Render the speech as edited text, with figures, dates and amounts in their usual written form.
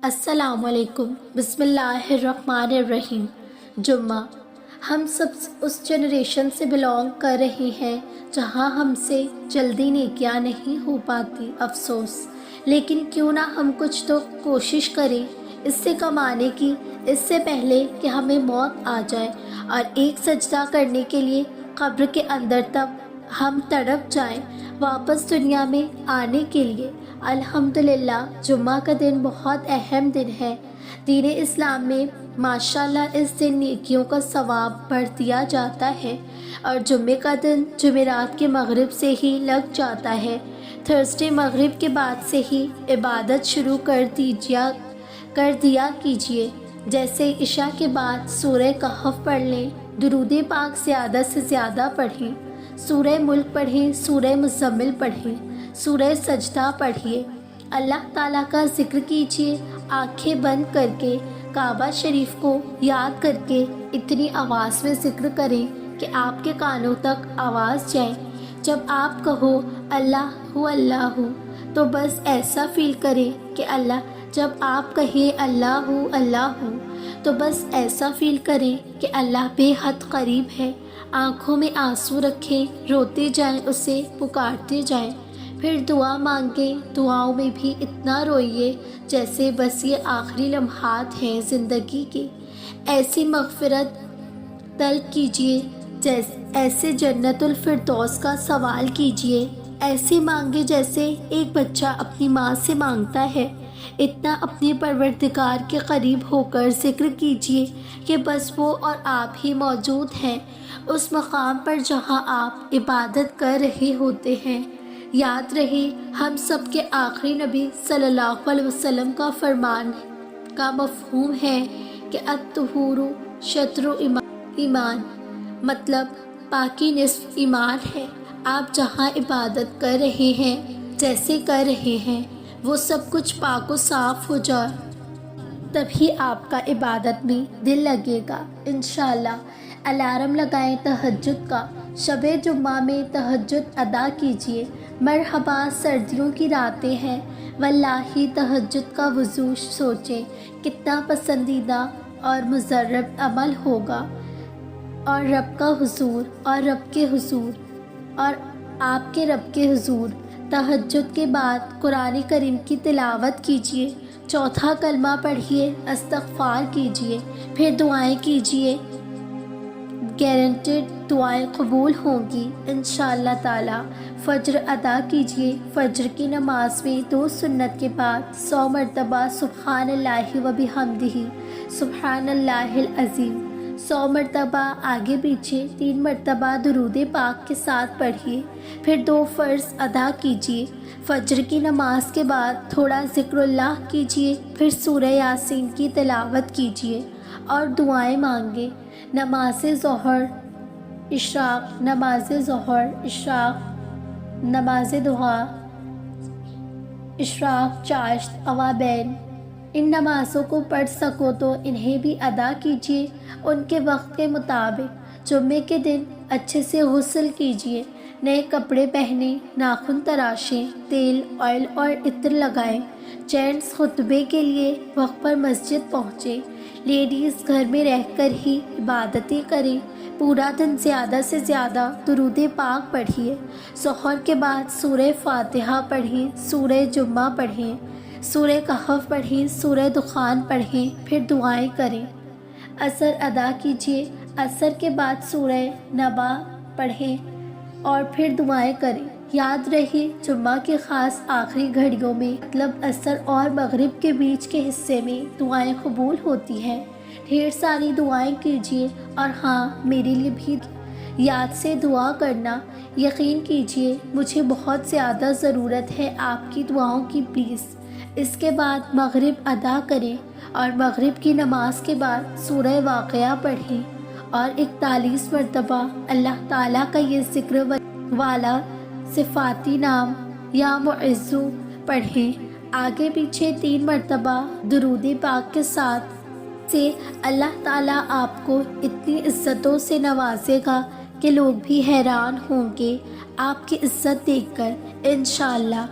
السلام علیکم، بسم اللہ الرحمن الرحیم۔ جمعہ ہم سب اس جنریشن سے بلانگ کر رہے ہیں جہاں ہم سے جلدی نیکیاں نہیں ہو پاتی، افسوس۔ لیکن کیوں نہ ہم کچھ تو کوشش کریں اس سے کمانے کی، اس سے پہلے کہ ہمیں موت آ جائے اور ایک سجدہ کرنے کے لیے قبر کے اندر تب ہم تڑپ جائیں واپس دنیا میں آنے کے لیے۔ الحمدللہ جمعہ کا دن بہت اہم دن ہے دین اسلام میں۔ ماشاءاللہ اس دن نیکیوں کا ثواب بڑھ دیا جاتا ہے اور جمعے کا دن جمعرات کے مغرب سے ہی لگ جاتا ہے۔ تھرسڈے مغرب کے بعد سے ہی عبادت شروع کر دیا کیجیے، جیسے عشاء کے بعد سورہ کہف پڑھ لیں، درود پاک زیادہ سے زیادہ پڑھیں، سورہ ملک پڑھیں، سورہ مزمل پڑھیں، سورہ سجدہ پڑھیے، اللہ تعالیٰ کا ذکر کیجیے، آنکھیں بند کر کے کعبہ شریف کو یاد کر کے اتنی آواز میں ذکر کریں کہ آپ کے کانوں تک آواز جائے۔ جب آپ کہو اللہ تو بس ایسا فیل کریں کہ جب آپ کہیں اللہ تو بس ایسا فیل کریں کہ اللہ بے حد قریب ہے۔ آنکھوں میں آنسو رکھیں، روتے جائیں، اسے پکارتے جائیں۔ پھر دعا مانگیں، دعاؤں میں بھی اتنا روئیے جیسے بس یہ آخری لمحات ہیں زندگی کے۔ ایسی مغفرت طلب کیجیے، ایسے جنت الفردوس کا سوال کیجیے، ایسے مانگے جیسے ایک بچہ اپنی ماں سے مانگتا ہے۔ اتنا اپنے پروردگار کے قریب ہو کر ذکر کیجیے کہ بس وہ اور آپ ہی موجود ہیں اس مقام پر جہاں آپ عبادت کر رہے ہوتے ہیں۔ یاد رہے ہم سب کے آخری نبی صلی اللہ علیہ وسلم کا فرمان کا مفہوم ہے کہ الطہور شطر ایمان، مطلب پاکی نصف ایمان ہے۔ آپ جہاں عبادت کر رہے ہیں، جیسے کر رہے ہیں، وہ سب کچھ پاک و صاف ہو جائے، تبھی آپ کا عبادت میں دل لگے گا انشاءاللہ۔ الارم لگائیں تہجد کا، شب جمعہ میں تہجد ادا کیجیے۔ مرحبا سردیوں کی راتیں ہیں، واللہ تہجد کا وضو سوچیں کتنا پسندیدہ اور مجرب عمل ہوگا، اور رب کا حضور اور رب کے حضور اور آپ کے رب کے حضور۔ تہجد کے بعد قرآن کریم کی تلاوت کیجیے، چوتھا کلمہ پڑھیے، استغفار کیجیے، پھر دعائیں کیجیے، گارنٹیڈ دعائیں قبول ہوں گی انشاءاللہ تعالی۔ فجر ادا کیجیے، فجر کی نماز میں 2 سنت کے بعد 100 مرتبہ سبحان اللہ و بحمدہ سبحان اللہ العظیم، 100 مرتبہ آگے پیچھے 3 مرتبہ درود پاک کے ساتھ پڑھیے، پھر 2 فرض ادا کیجیے۔ فجر کی نماز کے بعد تھوڑا ذکر اللہ کیجیے، پھر سورہ یاسین کی تلاوت کیجیے اور دعائیں مانگیں۔ نماز ظہر اشراق، نماز دعا اشراق، چاشت، اوابین، ان نمازوں کو پڑھ سکو تو انہیں بھی ادا کیجیے ان کے وقت کے مطابق۔ جمعے کے دن اچھے سے غسل کیجیے، نئے کپڑے پہنیں، ناخن تراشیں، تیل، آئل اور عطر لگائیں۔ جینٹس خطبے کے لیے وقت پر مسجد پہنچیں، لیڈیز گھر میں رہ کر ہی عبادتیں کریں۔ پورا دن زیادہ سے زیادہ درود پاک پڑھیے۔ ظہر کے بعد سورہ فاتحہ پڑھیں، سورہ جمعہ پڑھیں، سورہ کہف پڑھیں، سورہ دخان پڑھیں، پھر دعائیں کریں۔ عصر ادا کیجیے، عصر کے بعد سورہ نبا پڑھیں اور پھر دعائیں کریں۔ یاد رہے جمعہ کے خاص آخری گھڑیوں میں، مطلب عصر اور مغرب کے بیچ کے حصے میں دعائیں قبول ہوتی ہیں۔ ڈھیر ساری دعائیں کیجیے، اور ہاں میرے لیے بھی یاد سے دعا کرنا۔ یقین کیجیے مجھے بہت زیادہ ضرورت ہے آپ کی دعاؤں کی، پلیز۔ اس کے بعد مغرب ادا کریں اور مغرب کی نماز کے بعد سورہ واقعہ پڑھیں اور 41 مرتبہ اللہ تعالیٰ کا یہ ذکر والا صفاتی نام یا معزو پڑھیں۔ آگے پیچھے 3 مرتبہ درود پاک کے ساتھ سے اللہ تعالیٰ آپ کو اتنی عزتوں سے نوازے گا کہ لوگ بھی حیران ہوں گے آپ کی عزت دیکھ کر انشاءاللہ۔